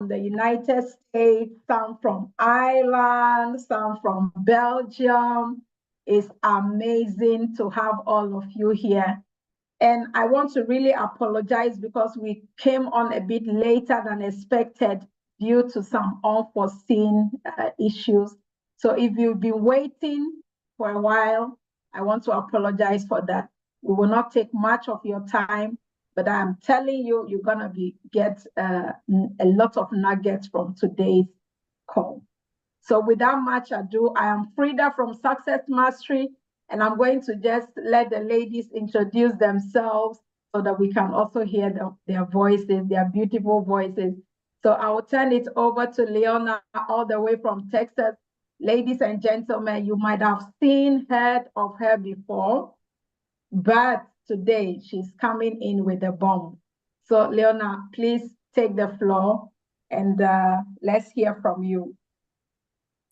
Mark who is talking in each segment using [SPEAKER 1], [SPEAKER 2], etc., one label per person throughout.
[SPEAKER 1] from the United States, some from Ireland, some from Belgium. It's amazing to have all of you here. And I want to really apologize because we came on a bit later than expected due to some unforeseen issues. So if you've been waiting for a while, I want to apologize for that. We will not take much of your time, but I'm telling you, you're gonna get a lot of nuggets from today's call. So without much ado, I am Frida from Success Mastery, and I'm going to just let the ladies introduce themselves so that we can also hear their voices, their beautiful voices. So I will turn it over to Leona all the way from Texas. Ladies and gentlemen, you might have heard of her before, but today she's coming in with a bomb. So Leona, please take the floor and let's hear from you.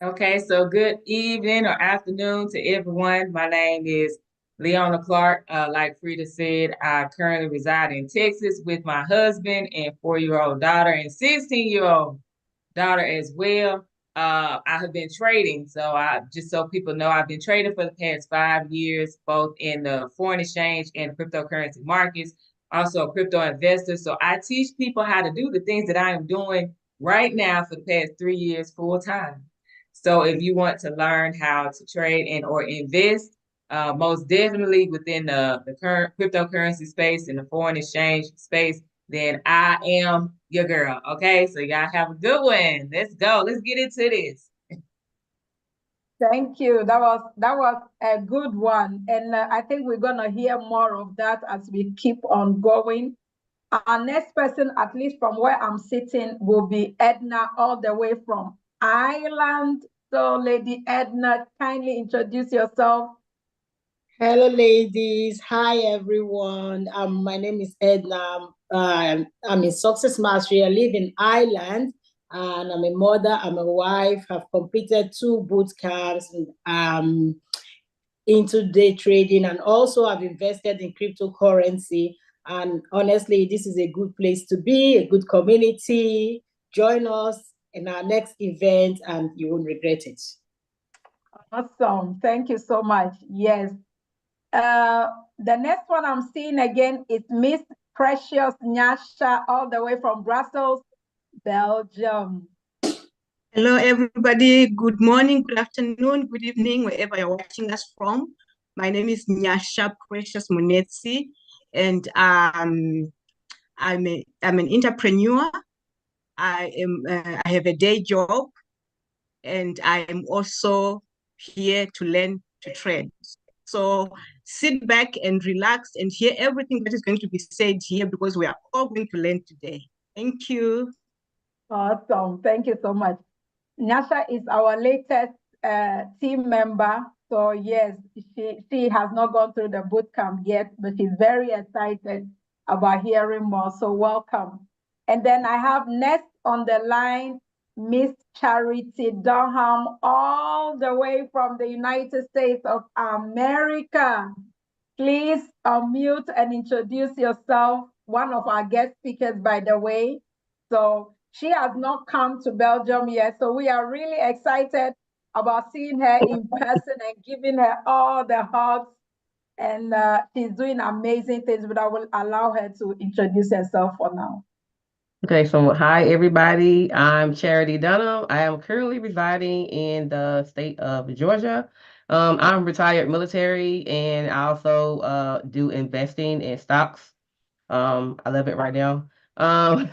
[SPEAKER 2] Okay, so good evening or afternoon to everyone. My name is Leona Clark. Like Frida said, I currently reside in Texas with my husband and 4-year-old daughter and 16-year-old daughter as well. I have been trading. So just so people know, I've been trading for the past 5 years, both in the foreign exchange and cryptocurrency markets, also a crypto investor. So I teach people how to do the things that I am doing right now for the past 3 years full time. So if you want to learn how to trade and or invest, most definitely within the current cryptocurrency space and the foreign exchange space, then I am your girl. Okay, so y'all have a good one. Let's go. Let's get into this.
[SPEAKER 1] Thank you. That was a good one, and I think we're gonna hear more of that as we keep on going. Our next person, at least from where I'm sitting, will be Edna, all the way from Ireland. So, Lady Edna, kindly introduce yourself.
[SPEAKER 3] Hello, ladies. Hi, everyone. My name is Edna. I'm in Success Mastery. I live in Ireland, and I'm a mother. I'm a wife. I've completed 2 boot camps into day trading, and also I've invested in cryptocurrency. And honestly, this is a good place to be, a good community. Join us in our next event, and you won't regret it.
[SPEAKER 1] Awesome. Thank you so much. Yes. The next one I'm seeing again is Miss Precious Nyasha, all the way from Brussels, Belgium.
[SPEAKER 4] Hello, everybody. Good morning, good afternoon, good evening, wherever you're watching us from. My name is Nyasha Precious Munetsi, and I'm an entrepreneur. I have a day job, and I am also here to learn to trade. So sit back and relax and hear everything that is going to be said here, because we are all going to learn today. Thank you.
[SPEAKER 1] Awesome. Thank you so much. Nyasha is our latest team member. So yes, she has not gone through the boot camp yet, but she's very excited about hearing more. So welcome. And then I have next on the line, Miss Charity Durham, all the way from the United States of America. Please unmute and introduce yourself. One of our guest speakers, by the way. So she has not come to Belgium yet. So we are really excited about seeing her in person and giving her all the hugs. And she's doing amazing things, but I will allow her to introduce herself for now.
[SPEAKER 5] Okay, so hi everybody. I'm Charity Dunham. I am currently residing in the state of Georgia. I'm retired military, and I also do investing in stocks. I love it right now. I'm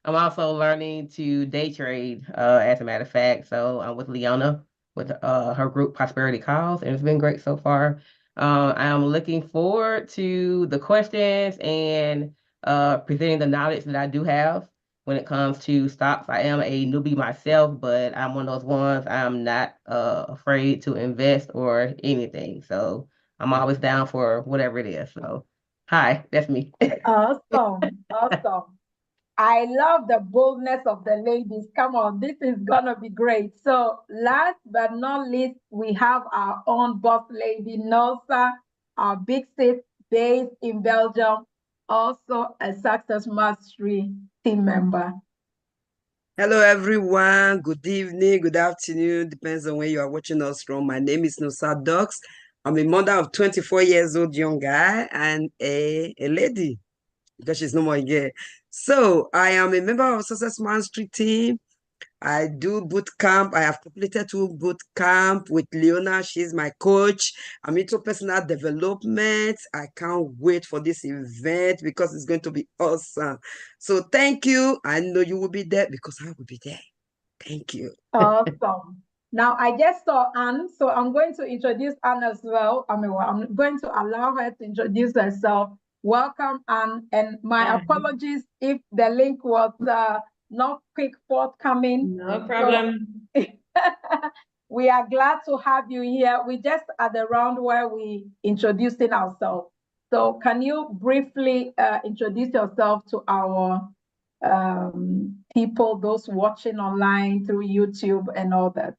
[SPEAKER 5] also learning to day trade, as a matter of fact. So I'm with Leona with her group Prosperity Calls, and it's been great so far. I'm looking forward to the questions and presenting the knowledge that I do have when it comes to stocks. I am a newbie myself, but I'm one of those ones I'm not afraid to invest or anything. So I'm always down for whatever it is. So hi, that's me.
[SPEAKER 1] Awesome. Awesome. I love the boldness of the ladies. Come on, this is gonna be great. So last but not least, we have our own boss lady, Nosa, our big sis based in Belgium, also a Success Mastery team member.
[SPEAKER 6] Hello, everyone. Good evening, good afternoon. Depends on where you are watching us from. My name is Nusa Dox. I'm a mother of 24 years old young guy and a lady because she's no more here. So I am a member of Success Mastery team. I do boot camp. I have completed 2 boot camp with Leona. She's my coach. I'm into personal development. I can't wait for this event because it's going to be awesome. So thank you. I know you will be there because I will be there. Thank you.
[SPEAKER 1] Awesome. Now, I just saw Anne, so I'm going to introduce Anne as well. I'm going to allow her to introduce herself. Welcome, Anne, and my apologies if the link was not quick forthcoming.
[SPEAKER 7] No problem.
[SPEAKER 1] So, we are glad to have you here. We just at the round where we introducing ourselves. So can you briefly introduce yourself to our people, those watching online through YouTube and all that?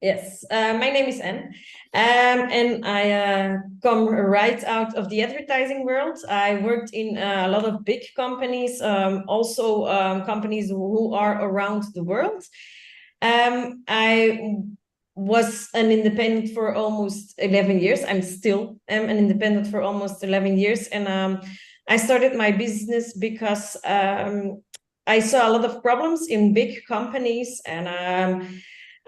[SPEAKER 7] Yes, my name is Anne, and I come right out of the advertising world. I worked in a lot of big companies, also companies who are around the world. I was an independent for almost 11 years. I'm still an independent for almost 11 years. And I started my business because I saw a lot of problems in big companies, and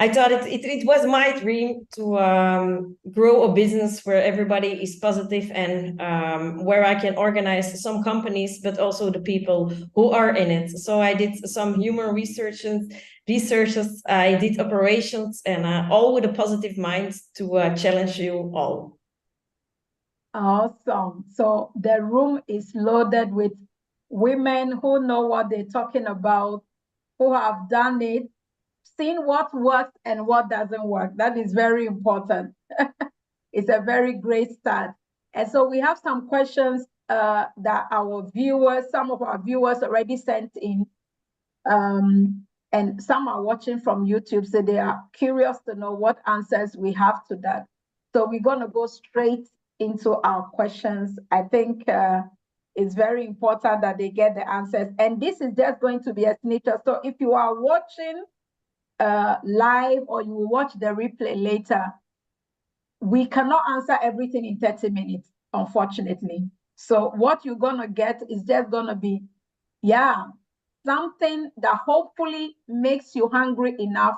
[SPEAKER 7] I thought it was my dream to grow a business where everybody is positive and where I can organize some companies, but also the people who are in it. So I did some human researches, I did operations, and all with a positive mind to challenge you all.
[SPEAKER 1] Awesome. So the room is loaded with women who know what they're talking about, who have done it, seen what works and what doesn't work. That is very important. It's a very great start. And so we have some questions that some of our viewers already sent in. And some are watching from YouTube, so they are curious to know what answers we have to that. So we're going to go straight into our questions. I think it's very important that they get the answers. And this is just going to be a snippet. So if you are watching live or you will watch the replay later, we cannot answer everything in 30 minutes, unfortunately. So what you're going to get is just going to be, something that hopefully makes you hungry enough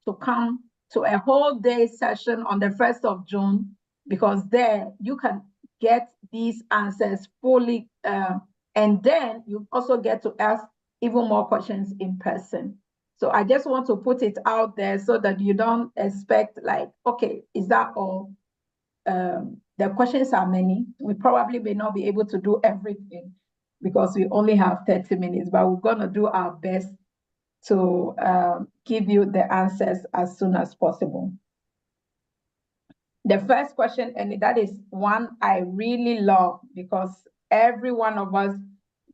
[SPEAKER 1] to come to a whole day session on the 1st of June, because there you can get these answers fully. And then you also get to ask even more questions in person. So I just want to put it out there so that you don't expect like, okay, is that all? The questions are many. We probably may not be able to do everything because we only have 30 minutes, but we're going to do our best to give you the answers as soon as possible. The first question, and that is one I really love, because every one of us,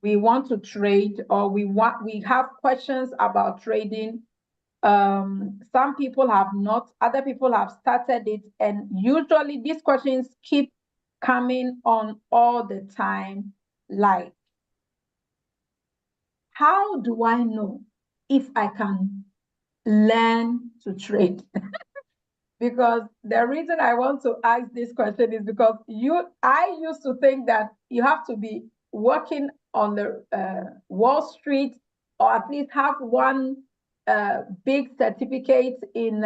[SPEAKER 1] we want to trade, or we have questions about trading. Some people have not, other people have started it, and usually these questions keep coming on all the time, like, how do I know if I can learn to trade? Because the reason I want to ask this question is because I used to think that you have to be working on the Wall Street, or at least have one big certificate in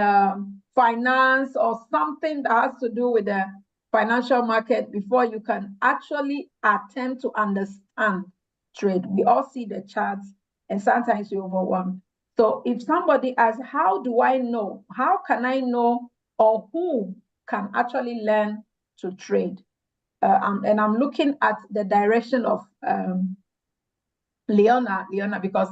[SPEAKER 1] finance or something that has to do with the financial market before you can actually attempt to understand trade. We all see the charts and sometimes you're overwhelmed. So if somebody asks, how do I know? How can I know, or who can actually learn to trade? And I'm looking at the direction of Leona, because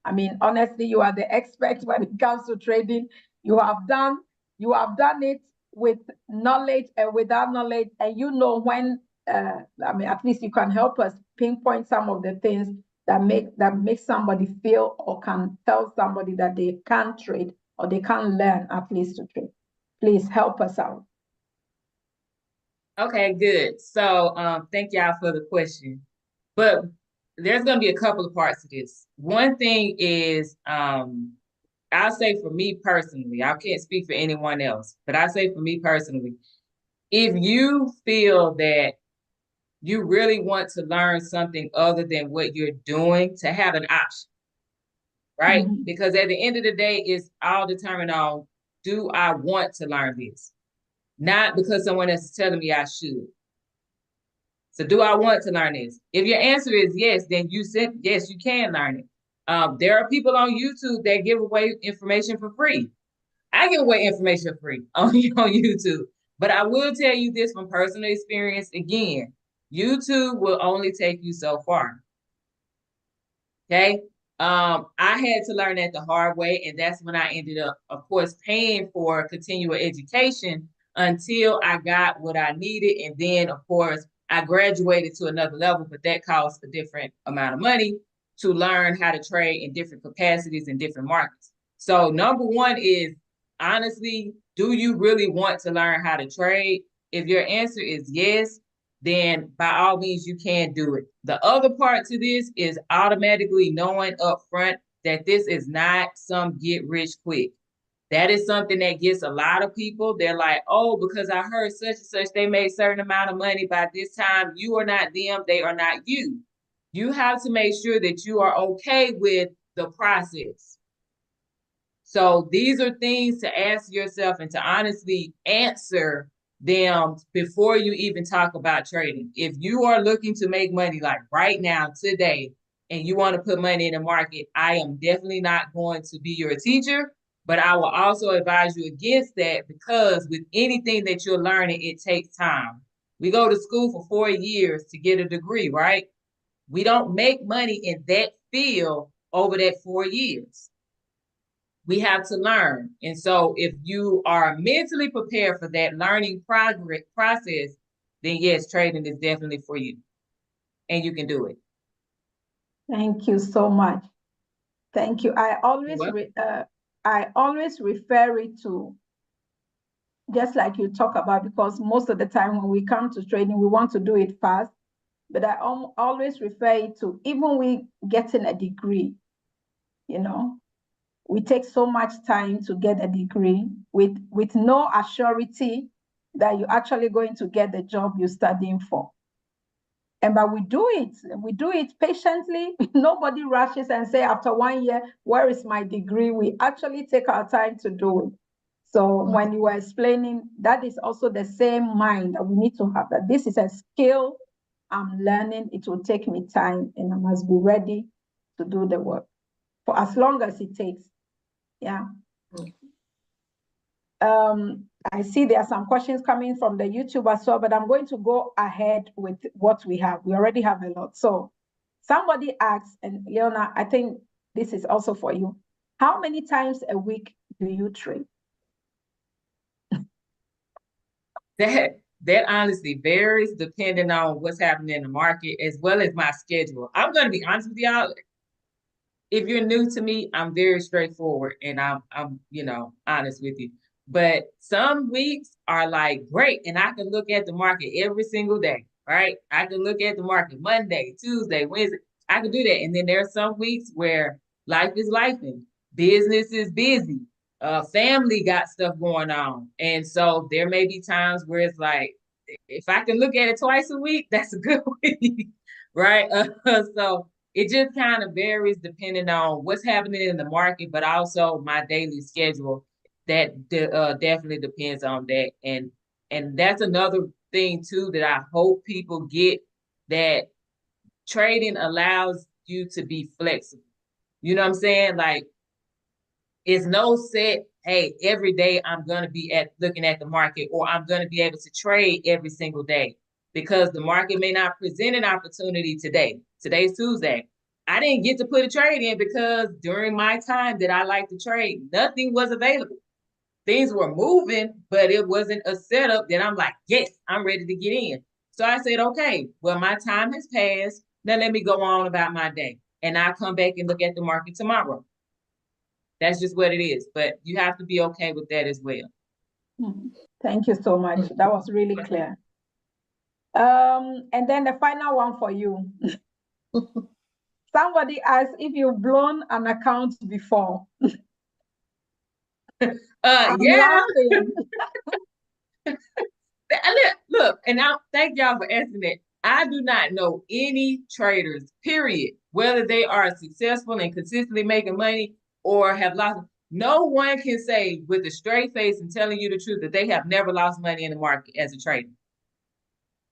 [SPEAKER 1] I mean, honestly, you are the expert when it comes to trading. You have done it with knowledge and without knowledge, and you know when. I mean, at least you can help us pinpoint some of the things that make somebody feel, or can tell somebody that they can trade, or they can learn at least to trade. Please help us out.
[SPEAKER 2] Okay, good. So thank y'all for the question. But there's going to be a couple of parts to this. One thing is, I'll say for me personally, I can't speak for anyone else, but I say for me personally, if you feel that you really want to learn something other than what you're doing, to have an option, right?
[SPEAKER 1] Mhm.
[SPEAKER 2] Because at the end of the day, it's all determined on, do I want to learn this? Not because someone else is telling me I should. So do I want to learn this? If your answer is yes, then you said, yes, you can learn it. There are people on YouTube that give away information for free. I give away information for free on YouTube. But I will tell you this from personal experience again, YouTube will only take you so far. Okay. I had to learn that the hard way, and that's when I ended up, of course, paying for continual education until I got what I needed. And then, of course, I graduated to another level, but that costs a different amount of money to learn how to trade in different capacities in different markets. So number one is, honestly, do you really want to learn how to trade? If your answer is yes, then by all means you can do it. The other part to this is automatically knowing up front that this is not some get rich quick. That is something that gets a lot of people. They're like, oh, because I heard such and such, they made a certain amount of money by this time. You are not them, they are not you. You have to make sure that you are okay with the process. So these are things to ask yourself and to honestly answer them before you even talk about trading. If you are looking to make money like right now, today, and you want to put money in the market, I am definitely not going to be your teacher, but I will also advise you against that, because with anything that you're learning, it takes time. We go to school for 4 years to get a degree, right? We don't make money in that field over that 4 years. We have to learn. And so if you are mentally prepared for that learning process, then yes, trading is definitely for you. And you can do it.
[SPEAKER 1] Thank you so much. Thank you. I always refer it to, just like you talk about, because most of the time when we come to trading, we want to do it fast. But I always refer it to, even we getting a degree, we take so much time to get a degree with no assurity that you're actually going to get the job you're studying for. But we do it patiently. Nobody rushes and say after 1 year, where is my degree? We actually take our time to do it. So when you were explaining, that is also the same mind that we need to have, that this is a skill I'm learning. It will take me time, and I must be ready to do the work for as long as it takes. Yeah. I see there are some questions coming from the YouTube as well, but I'm going to go ahead with what we have. We already have a lot. So somebody asks, and Leona, I think this is also for you. How many times a week do you trade?
[SPEAKER 2] That honestly varies depending on what's happening in the market, as well as my schedule. I'm going to be honest with y'all. If you're new to me, I'm very straightforward, and I'm honest with you. But some weeks are like great, and I can look at the market every single day, right? I can look at the market Monday, Tuesday, Wednesday. I can do that. And then there are some weeks where life is lifing, business is busy, family got stuff going on. And so there may be times where it's like, if I can look at it twice a week, that's a good week, right? So it just kind of varies depending on what's happening in the market, but also my daily schedule. That definitely depends on that. And that's another thing too that I hope people get, that trading allows you to be flexible. You know what I'm saying? Like, it's no set, hey, every day I'm going to be looking at the market, or I'm going to be able to trade every single day, because the market may not present an opportunity today. Today's Tuesday. I didn't get to put a trade in because during my time that I like to trade, nothing was available. Things were moving, but it wasn't a setup that I'm like, yes, I'm ready to get in. So I said, okay, well, my time has passed. Now let me go on about my day. And I'll come back and look at the market tomorrow. That's just what it is. But you have to be okay with that as well.
[SPEAKER 1] Thank you so much. That was really clear. And then the final one for you. Somebody asked if you've blown an account before. I'm
[SPEAKER 2] Yeah.
[SPEAKER 1] laughing.
[SPEAKER 2] Look, and I thank y'all for asking that. I do not know any traders, period, whether they are successful and consistently making money or have lost. No one can say with a straight face and telling you the truth that they have never lost money in the market as a trader.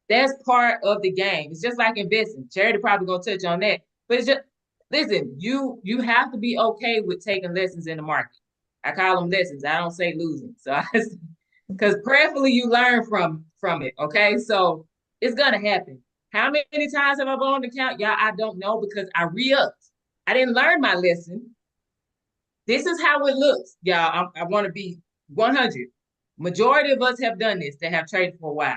[SPEAKER 2] That's part of the game. It's just like investing. Charity probably gonna touch on that, but it's just listen. You have to be okay with taking lessons in the market. I call them lessons. I don't say losing. So because prayerfully you learn from it. Okay, so it's gonna happen. How many times have I blown the account? Y'all, I don't know because I re-upped. I didn't learn my lesson. This is how it looks, y'all. I want to be 100. Majority of us have done this that have traded for a while.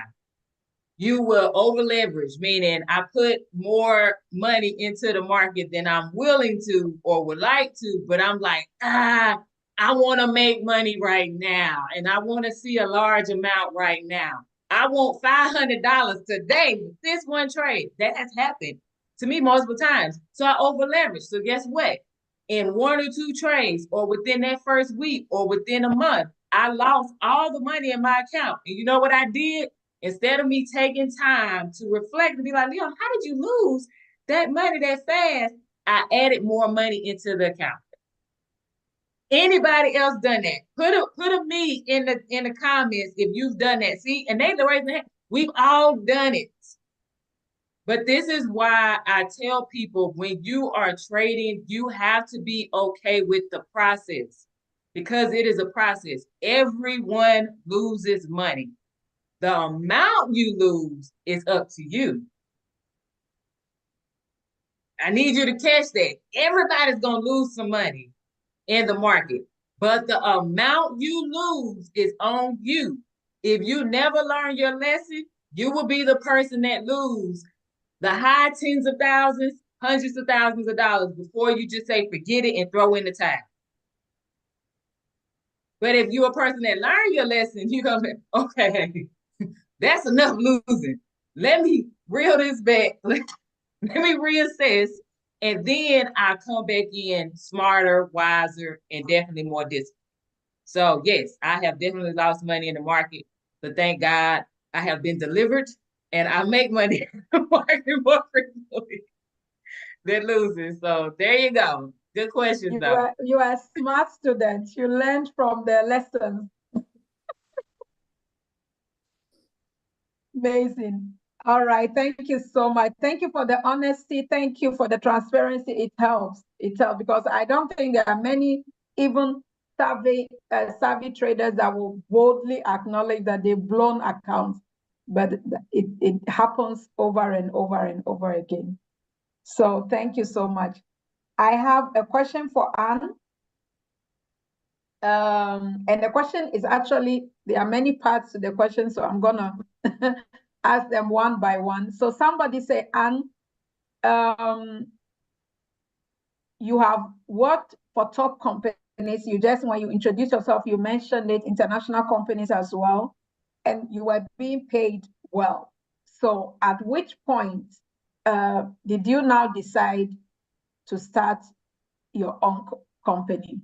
[SPEAKER 2] You will over leverage, meaning I put more money into the market than I'm willing to or would like to, but I'm like, I want to make money right now. And I want to see a large amount right now. I want $500 today with this one trade. That has happened to me multiple times. So I over leverage. So guess what? In 1 or 2 trades or within that first week or within a month, I lost all the money in my account. And you know what I did? Instead of me taking time to reflect and be like, Leon, how did you lose that money that fast? I added more money into the account. Anybody else done that? Put a me in the comments if you've done that. See, and they raise their hand. We've all done it. But this is why I tell people when you are trading, you have to be okay with the process because it is a process. Everyone loses money. The amount you lose is up to you. I need you to catch that. Everybody's going to lose some money in the market, but the amount you lose is on you. If you never learn your lesson, you will be the person that lose the high tens of thousands, hundreds of thousands of dollars before you just say, forget it and throw in the towel. But if you're a person that learned your lesson, you're going to be, okay, that's enough losing. Let me reel this back. Let me reassess. And then I come back in smarter, wiser, and definitely more disciplined. So yes, I have definitely lost money in the market, but thank God I have been delivered and I make money in the market more frequently than losing. So there you go. Good question, though.
[SPEAKER 1] You are a smart student. You learned from the lessons. Amazing. All right. Thank you so much. Thank you for the honesty. Thank you for the transparency. It helps. It helps because I don't think there are many even savvy traders that will boldly acknowledge that they've blown accounts, but it happens over and over and over again. So thank you so much. I have a question for Anne. And the question is actually, there are many parts to the question, so I'm gonna ask them one by one. So somebody say, Anne, you have worked for top companies. You just, when you introduced yourself, you mentioned it, international companies as well, and you were being paid well. So at which point did you now decide to start your own company?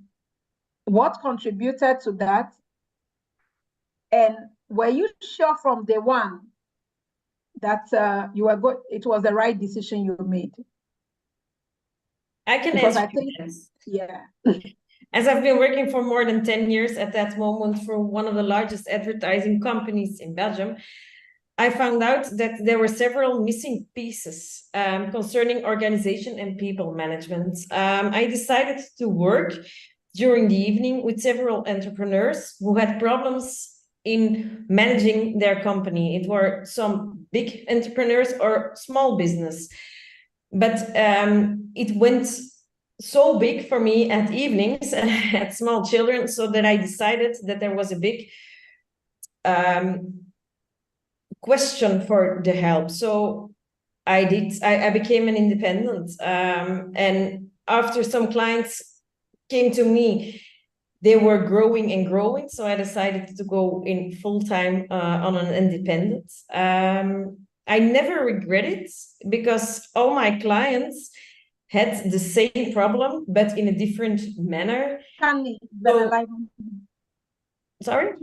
[SPEAKER 1] What contributed to that? And were you sure from day one that you were good? It was the right decision you made?
[SPEAKER 7] I can
[SPEAKER 1] Because
[SPEAKER 7] answer
[SPEAKER 1] I think,
[SPEAKER 7] this.
[SPEAKER 1] yeah.
[SPEAKER 7] As I've been working for more than 10 years at that moment for one of the largest advertising companies in Belgium, I found out that there were several missing pieces concerning organization and people management. I decided to work during the evening with several entrepreneurs who had problems in managing their company. It were some big entrepreneurs or small business. But it went so big for me at evenings and I had small children, so that I decided that there was a big question for the help. So I became an independent. And after some clients came to me, they were growing and growing. So I decided to go in full-time on an independent. I never regret it because all my clients had the same problem, but in a different manner.
[SPEAKER 1] Candy,
[SPEAKER 7] So-
[SPEAKER 1] Sorry.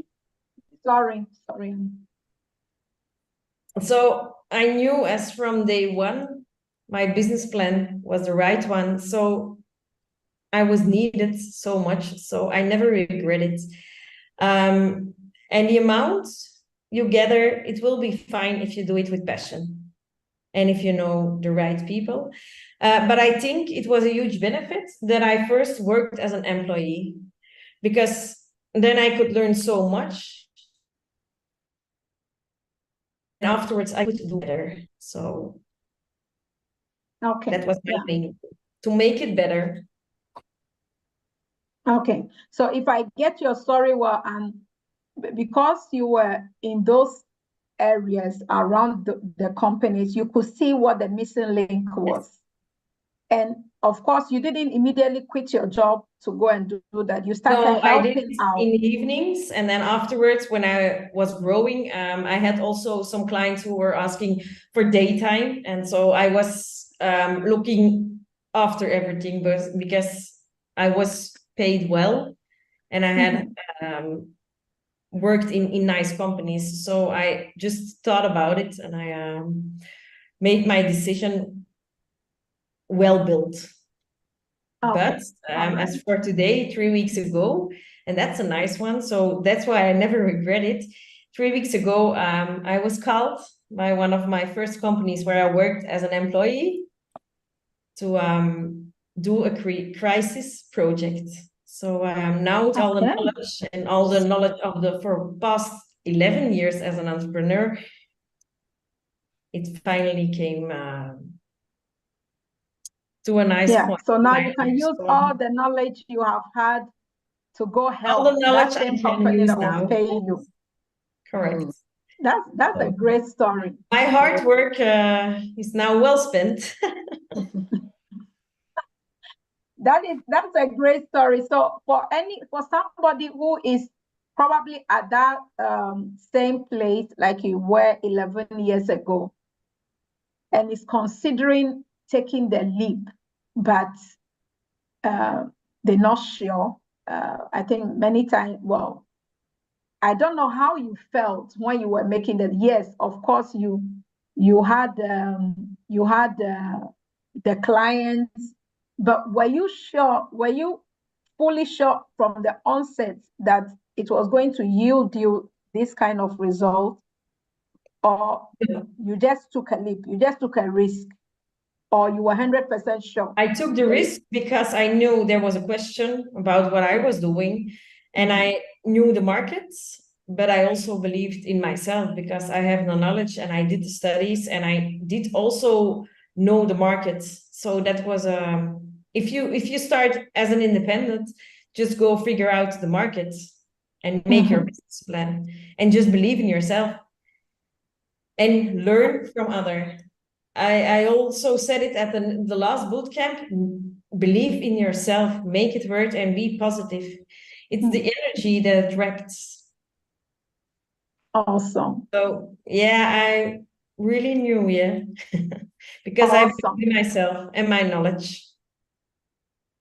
[SPEAKER 7] So I knew as from day one, my business plan was the right one. So I was needed so much. So I never regret it. And the amount you gather, it will be fine if you do it with passion and if you know the right people. But I think it was a huge benefit that I first worked as an employee, because then I could learn so much. And afterwards, I could do better. So
[SPEAKER 1] Okay.
[SPEAKER 7] that was my thing, to make it better.
[SPEAKER 1] Okay. So if I get your story well, and because you were in those areas around the companies, you could see what the missing link was. And of course, you didn't immediately quit your job to go and do that. You started helping
[SPEAKER 7] I did it
[SPEAKER 1] out
[SPEAKER 7] in the evenings, and then afterwards, when I was growing, I had also some clients who were asking for daytime, and so I was looking after everything, but because I was paid well, and I had worked in nice companies, so I just thought about it, and I made my decision well built.
[SPEAKER 1] Okay.
[SPEAKER 7] But as for today, 3 weeks ago, and that's a nice one, so that's why I never regret it. 3 weeks ago, I was called by one of my first companies where I worked as an employee to do a crisis project. So now with all the knowledge and all the knowledge of the for past 11 years as an entrepreneur, it finally came to a nice point.
[SPEAKER 1] So now you can use all the knowledge you have had to go help
[SPEAKER 7] all the knowledge
[SPEAKER 1] that same
[SPEAKER 7] I can
[SPEAKER 1] company
[SPEAKER 7] use
[SPEAKER 1] that
[SPEAKER 7] now.
[SPEAKER 1] was paying you.
[SPEAKER 7] Correct.
[SPEAKER 1] That's a great story.
[SPEAKER 7] My hard work is now well spent.
[SPEAKER 1] That's a great story. So for somebody who is probably at that same place like you were 11 years ago, and is considering taking the leap, but they're not sure. I think many times, well, I don't know how you felt when you were making that. Yes, of course, you had the clients, but were you sure? Were you fully sure from the onset that it was going to yield you this kind of result, or you just took a leap? You just took a risk, or you were 100% sure?
[SPEAKER 7] I took the risk because I knew there was a question about what I was doing, and I knew the markets, but I also believed in myself because I have no knowledge, and I did the studies, and I did also know the markets. So that was if you start as an independent, just go figure out the markets and make your business plan, and just believe in yourself and learn from others. I also said it at the last boot camp: believe in yourself, make it work, and be positive. It's the energy that attracts.
[SPEAKER 1] Awesome.
[SPEAKER 7] So yeah, I really knew, because I believe in myself and my knowledge.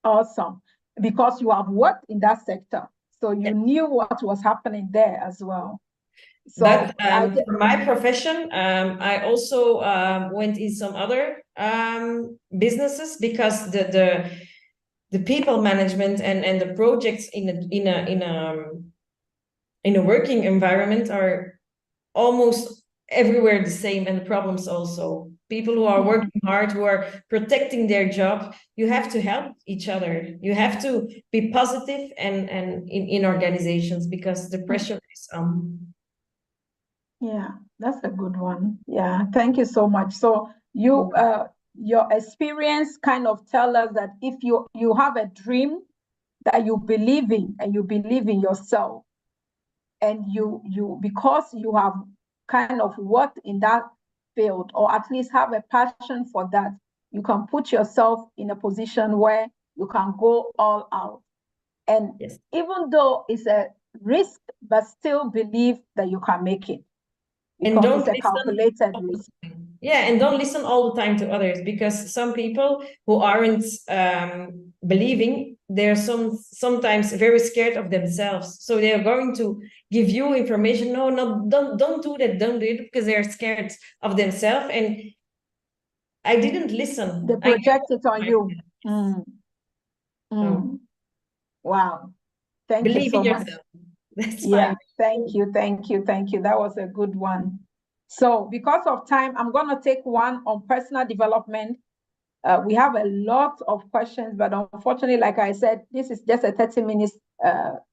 [SPEAKER 1] Awesome. Because you have worked in that sector, so you knew what was happening there as well. So,
[SPEAKER 7] but for my profession, I also went in some other businesses, because the people management and the projects in a working environment are almost everywhere the same, and the problems also. People who are working hard, who are protecting their job, you have to help each other. You have to be positive and in organizations, because the pressure is
[SPEAKER 1] Yeah, that's a good one. Yeah, thank you so much. So you your experience kind of tell us that if you have a dream that you believe in, and you believe in yourself, and you because you have kind of worked in that field, or at least have a passion for that, you can put yourself in a position where you can go all out. And even though it's a risk, but still believe that you can make it, because it's a calculated risk.
[SPEAKER 7] Yeah, and don't listen all the time to others, because some people who aren't believing, they're sometimes very scared of themselves. So they're going to give you information. No, don't do that. Don't do it, because they're scared of themselves. And I didn't listen.
[SPEAKER 1] They project it on you.
[SPEAKER 7] So
[SPEAKER 1] Wow. Thank you
[SPEAKER 7] believe
[SPEAKER 1] so
[SPEAKER 7] in
[SPEAKER 1] much.
[SPEAKER 7] yourself. That's
[SPEAKER 1] Yeah,
[SPEAKER 7] fine.
[SPEAKER 1] thank you. That was a good one. So because of time, I'm going to take one on personal development. We have a lot of questions, but unfortunately, like I said, this is just a 30 minutes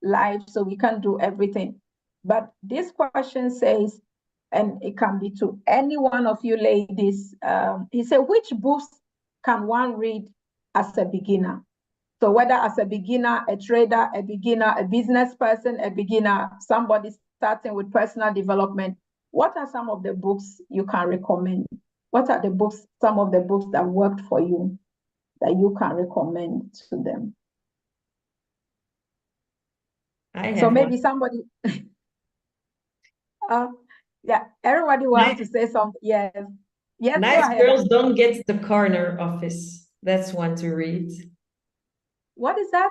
[SPEAKER 1] live, so we can't do everything. But this question says, and it can be to any one of you ladies, he said, which books can one read as a beginner? So whether as a beginner, a trader, a beginner, a business person, a beginner, somebody starting with personal development, what are some of the books you can recommend? What are the books, some of the books that worked for you that you can recommend to them? So maybe somebody, yeah, everybody wants to say something. Yes. Yes,
[SPEAKER 7] Nice
[SPEAKER 1] go ahead.
[SPEAKER 7] Girls Don't Get the Corner Office. That's one to read.
[SPEAKER 1] What is that?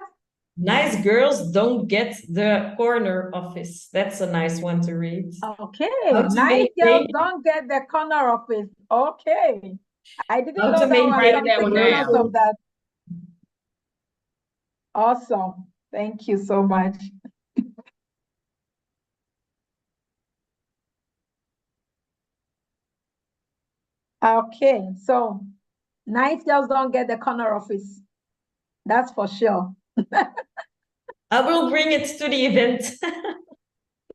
[SPEAKER 7] Nice Girls Don't Get the Corner Office. That's a nice one to read.
[SPEAKER 1] Okay. Nice Girls Don't Get the Corner Office. Okay. I didn't know that was something because of that. Awesome. Thank you so much. Okay, so nice girls don't get the corner office. That's for sure.
[SPEAKER 7] I will bring it to the event.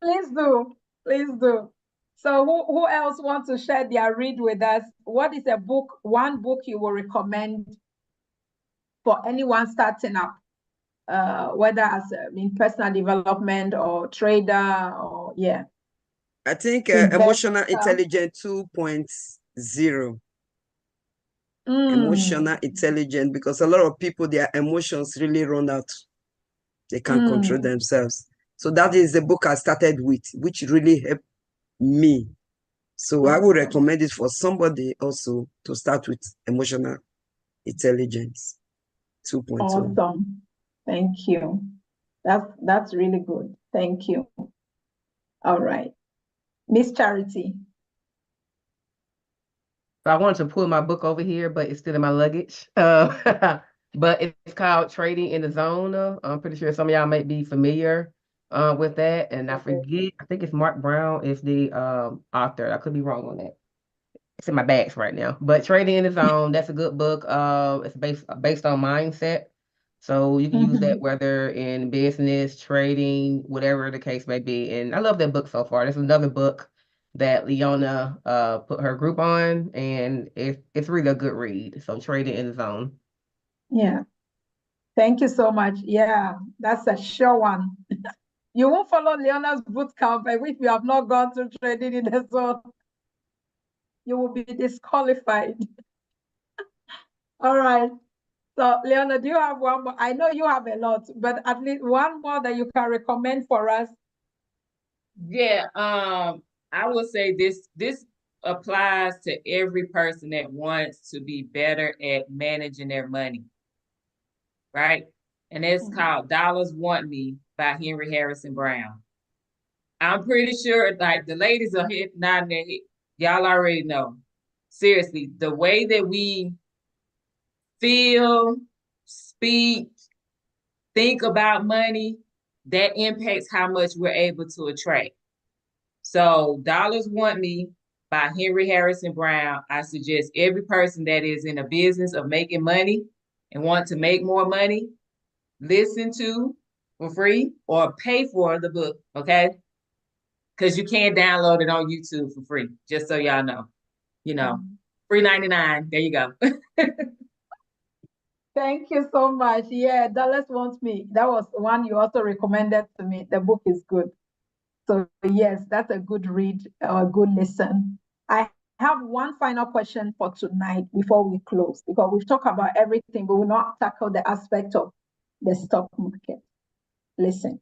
[SPEAKER 1] Please do. Please do. So who else wants to share their read with us? What is a book, one book you will recommend for anyone starting up? Whether as in personal development or trader or yeah.
[SPEAKER 6] I think Emotional Intelligence 2.0. Emotional intelligence, because a lot of people, their emotions really run out. They can't control themselves. So that is the book I started with, which really helped me. So I would recommend it for somebody also to start with Emotional Intelligence 2.0.
[SPEAKER 1] Awesome. Thank you. That's really good. Thank you. All right. Miss Charity.
[SPEAKER 5] So I wanted to pull my book over here, but it's still in my luggage. But it's called Trading in the Zone. I'm pretty sure some of y'all might be familiar with that. And I forget, I think it's Mark Brown is the author. I could be wrong on that. It's in my bags right now. But Trading in the Zone, that's a good book. It's based on mindset. So you can use that whether in business, trading, whatever the case may be. And I love that book so far. There's another book that Leona put her group on, and it's really a good read. So Trading in the Zone.
[SPEAKER 1] Yeah. Thank you so much. Yeah, that's a sure one. You won't follow Leona's boot camp if you have not gone to Trading in the Zone. You will be disqualified. All right. So, Leona, do you have one more? I know you have a lot, but at least one more that you can recommend for us.
[SPEAKER 2] Yeah, I would say this applies to every person that wants to be better at managing their money, right? And it's called Dollars Want Me by Henry Harrison Brown. I'm pretty sure like the ladies are nodding their head. Y'all already know. Seriously, the way that we feel, speak, think about money, that impacts how much we're able to attract. So Dollars Want Me by Henry Harrison Brown. I suggest every person that is in a business of making money and want to make more money, listen to for free or pay for the book, okay? Because you can download it on YouTube for free, just so y'all know. You know, free 99. There you go.
[SPEAKER 1] Thank you so much. Yeah, Dollars Want Me. That was one you also recommended to me. The book is good. So yes, that's a good read or a good listen. I have one final question for tonight before we close, because we've talked about everything, but we'll not tackle the aspect of the stock market. Listen,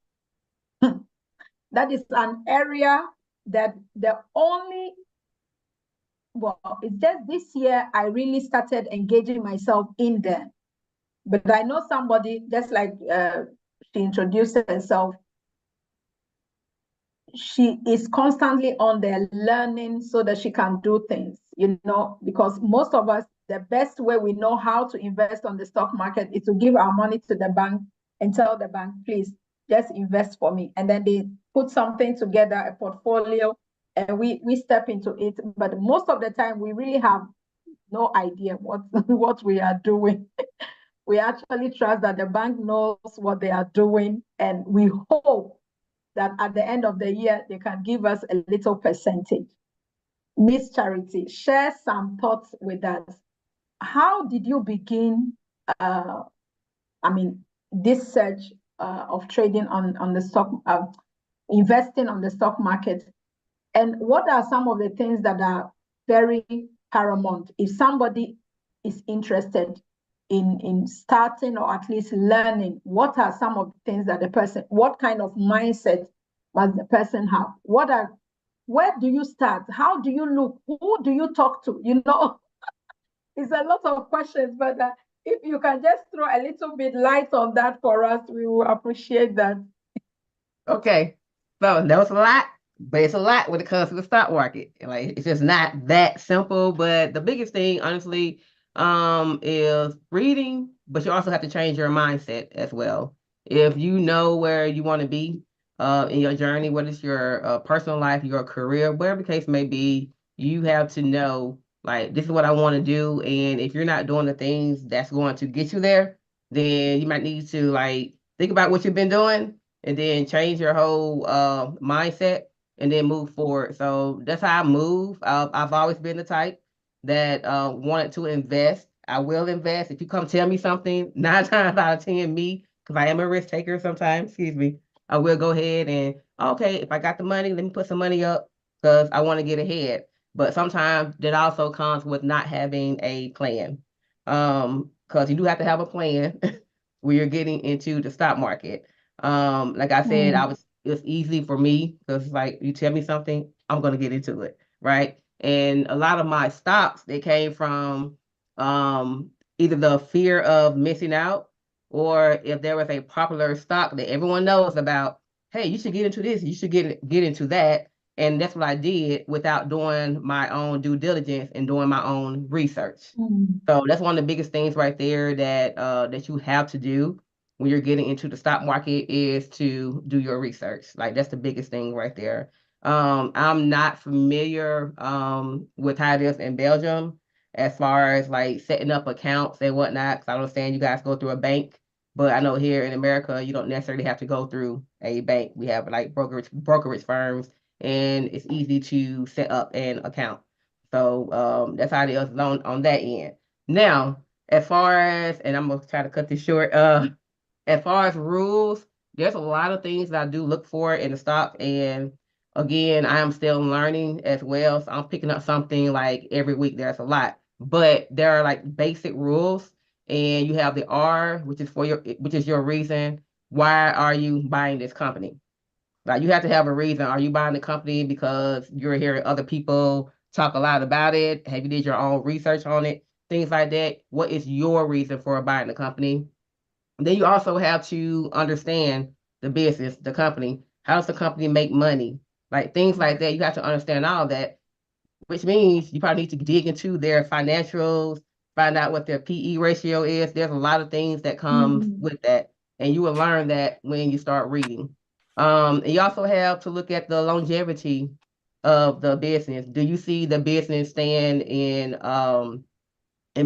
[SPEAKER 1] that is an area that the only well, it's just this year I really started engaging myself in there. But I know somebody, just like she introduced herself, she is constantly on there learning so that she can do things, because most of us, the best way we know how to invest on the stock market is to give our money to the bank and tell the bank, please just invest for me. And then they put something together, a portfolio, and we step into it. But most of the time, we really have no idea what we are doing. We actually trust that the bank knows what they are doing, and we hope that at the end of the year, they can give us a little percentage. Miss Charity, share some thoughts with us. How did you begin, this search of trading on the stock, investing on the stock market? And what are some of the things that are very paramount if somebody is interested in starting or at least learning? What are some of the things that what kind of mindset must the person have? Where do you start? How do you look? Who do you talk to? It's a lot of questions, but if you can just throw a little bit light on that for us, we will appreciate that.
[SPEAKER 5] Okay, so that was a lot, but it's a lot when it comes to the stock market. Like, it's just not that simple. But the biggest thing, honestly, is reading. But you also have to change your mindset as well. If you know where you want to be, in your journey, whether it's your personal life, your career, whatever the case may be, you have to know, like, this is what I want to do. And if you're not doing the things that's going to get you there, then you might need to, like, think about what you've been doing and then change your whole mindset and then move forward. So that's how I move. I've always been the type that wanted to invest. I will invest. If you come tell me something, 9 times out of 10, me, because I am a risk taker sometimes, excuse me, I will go ahead and, okay, if I got the money, let me put some money up because I want to get ahead. But sometimes that also comes with not having a plan. Because you do have to have a plan when you're getting into the stock market. Like I said, it's easy for me because, like, you tell me something, I'm gonna get into it, right? And a lot of my stocks, they came from either the fear of missing out, or if there was a popular stock that everyone knows about, hey, you should get into this, you should get into that. And that's what I did without doing my own due diligence and doing my own research. So that's one of the biggest things right there that you have to do when you're getting into the stock market, is to do your research. Like, that's the biggest thing right there. I'm not familiar with how it is in Belgium as far as like setting up accounts and whatnot, because I understand you guys go through a bank. But I know here in America, you don't necessarily have to go through a bank. We have like brokerage firms, and it's easy to set up an account. So that's how it is on that end. Now, as far as, and I'm gonna try to cut this short, as far as rules, there's a lot of things that I do look for in the stock. And again, I am still learning as well. So I'm picking up something like every week. There's a lot, but there are like basic rules. And you have the R, which is your reason. Why are you buying this company? Like, you have to have a reason. Are you buying the company because you're hearing other people talk a lot about it? Have you did your own research on it? Things like that. What is your reason for buying the company? Then you also have to understand the business, the company. How does the company make money? Like, things like that. You have to understand all that, which means you probably need to dig into their financials, find out what their PE ratio is. There's a lot of things that come with that, and you will learn that when you start reading. And you also have to look at the longevity of the business. Do you see the business staying in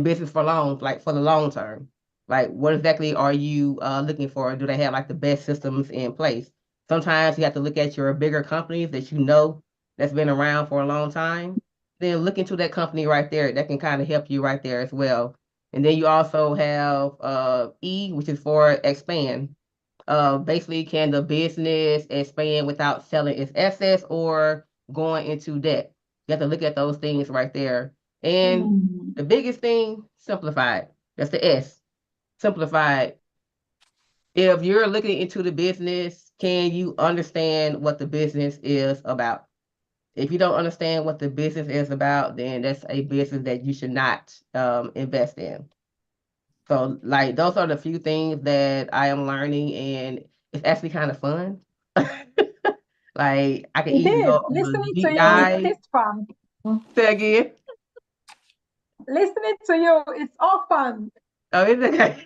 [SPEAKER 5] business for long, like for the long term? Like, what exactly are you looking for? Do they have like the best systems in place? Sometimes you have to look at your bigger companies that you know that's been around for a long time. Then look into that company right there. That can kind of help you right there as well. And then you also have E, which is for expand. Basically, can the business expand without selling its assets or going into debt? You have to look at those things right there. And the biggest thing, simplified. That's the S. Simplified. If you're looking into the business, can you understand what the business is about? if you don't understand what the business is about, then that's a business that you should not invest in. So like those are the few things that I am learning, and it's actually kind of fun. Like I can
[SPEAKER 1] It
[SPEAKER 5] easily go
[SPEAKER 1] is.
[SPEAKER 5] on a
[SPEAKER 1] Listening to
[SPEAKER 5] deep
[SPEAKER 1] you
[SPEAKER 5] dive.
[SPEAKER 1] is fun.
[SPEAKER 5] Say again.
[SPEAKER 1] Listening to you, it's all fun.
[SPEAKER 5] Oh, is it okay?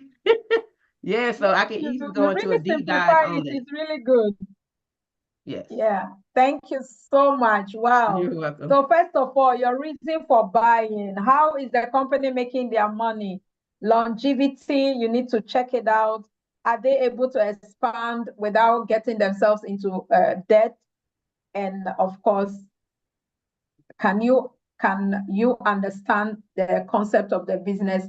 [SPEAKER 5] Yeah, so I can
[SPEAKER 1] You
[SPEAKER 5] easily go into a
[SPEAKER 1] really
[SPEAKER 5] deep dive
[SPEAKER 1] simplify
[SPEAKER 5] on
[SPEAKER 1] it.
[SPEAKER 5] that.
[SPEAKER 1] It's really good.
[SPEAKER 5] Yes.
[SPEAKER 1] Yeah. Thank you so much. Wow.
[SPEAKER 5] You're welcome.
[SPEAKER 1] So first of all, your reason for buying. How is the company making their money? Longevity, you need to check it out. Are they able to expand without getting themselves into debt? And of course, can you understand the concept of the business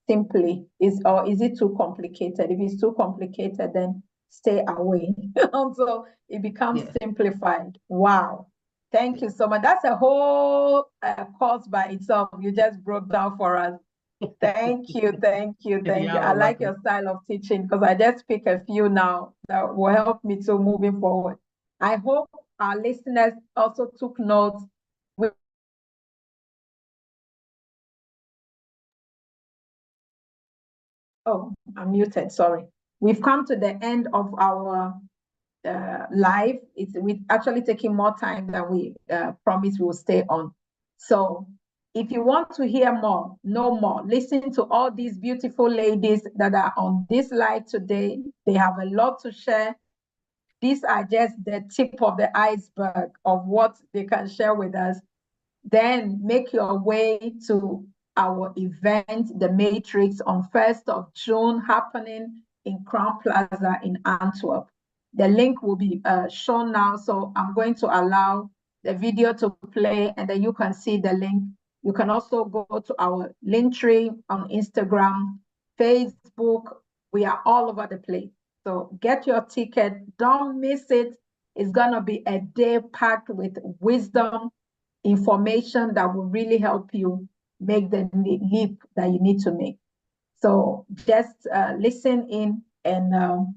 [SPEAKER 1] simply? Is it too complicated? If it's too complicated, then stay away until it becomes
[SPEAKER 5] Yes.
[SPEAKER 1] simplified. Wow. Thank you so much. That's a whole course by itself. You just broke down for us. Thank you, thank you, thank you.
[SPEAKER 5] Y'all
[SPEAKER 1] I
[SPEAKER 5] are
[SPEAKER 1] like
[SPEAKER 5] welcome.
[SPEAKER 1] your style of teaching because I just pick a few now that will help me to moving forward. I hope our listeners also took notes. Oh, I'm muted, sorry. We've come to the end of our live. We're actually taking more time than we promised we'll stay on. So if you want to hear more, know more, listen to all these beautiful ladies that are on this live today. They have a lot to share. These are just the tip of the iceberg of what they can share with us. Then make your way to our event, The Matrix, on 1st of June, happening in Crown Plaza in Antwerp. The link will be shown now, so I'm going to allow the video to play, and then you can see the link. You can also go to our Linktree on Instagram, Facebook. We are all over the place. So get your ticket. Don't miss it. It's going to be a day packed with wisdom, information that will really help you make the leap that you need to make. So just listen in and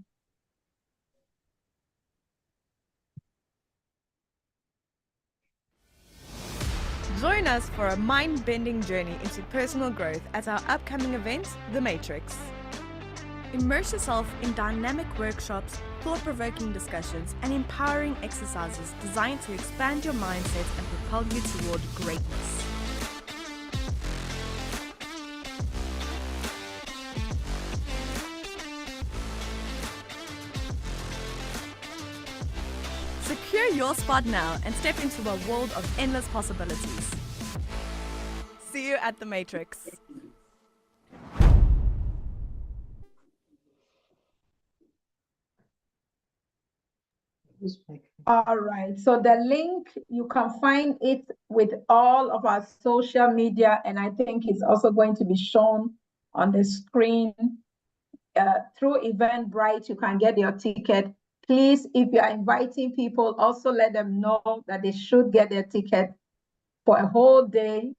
[SPEAKER 8] join us for a mind-bending journey into personal growth at our upcoming event, The Matrix. Immerse yourself in dynamic workshops, thought-provoking discussions, and empowering exercises designed to expand your mindset and propel you toward greatness. Secure your spot now and step into a world of endless possibilities. See you at The Matrix.
[SPEAKER 1] all right. So the link, you can find it with all of our social media, and I think it's also going to be shown on the screen. Through Eventbrite, you can get your ticket. Please, if you are inviting people, also let them know that they should get their ticket for a whole day,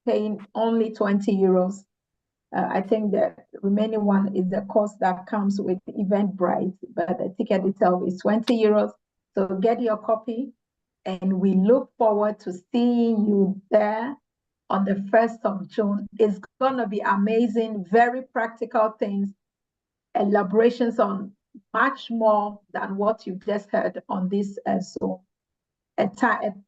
[SPEAKER 1] paying only 20 euros. I think the remaining one is the cost that comes with Eventbrite, but the ticket itself is 20 euros. So get your copy, and we look forward to seeing you there on the 1st of June. It's going to be amazing, very practical things, elaborations on much more than what you've just heard on this Zoom. A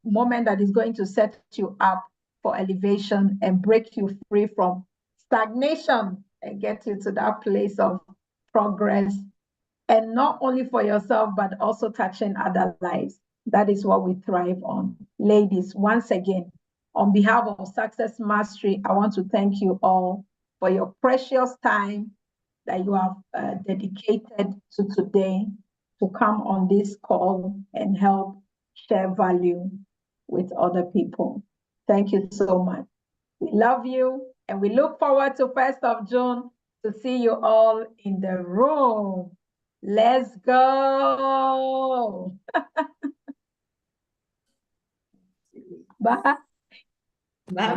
[SPEAKER 1] moment that is going to set you up for elevation and break you free from stagnation and get you to that place of progress, and not only for yourself, but also touching other lives. That is what we thrive on. Ladies, once again, on behalf of Success Mastery, I want to thank you all for your precious time that you have dedicated to today to come on this call and help share value with other people. Thank you so much. We love you, and we look forward to 1st of June to see you all in the room. Let's go. Bye.
[SPEAKER 7] Bye.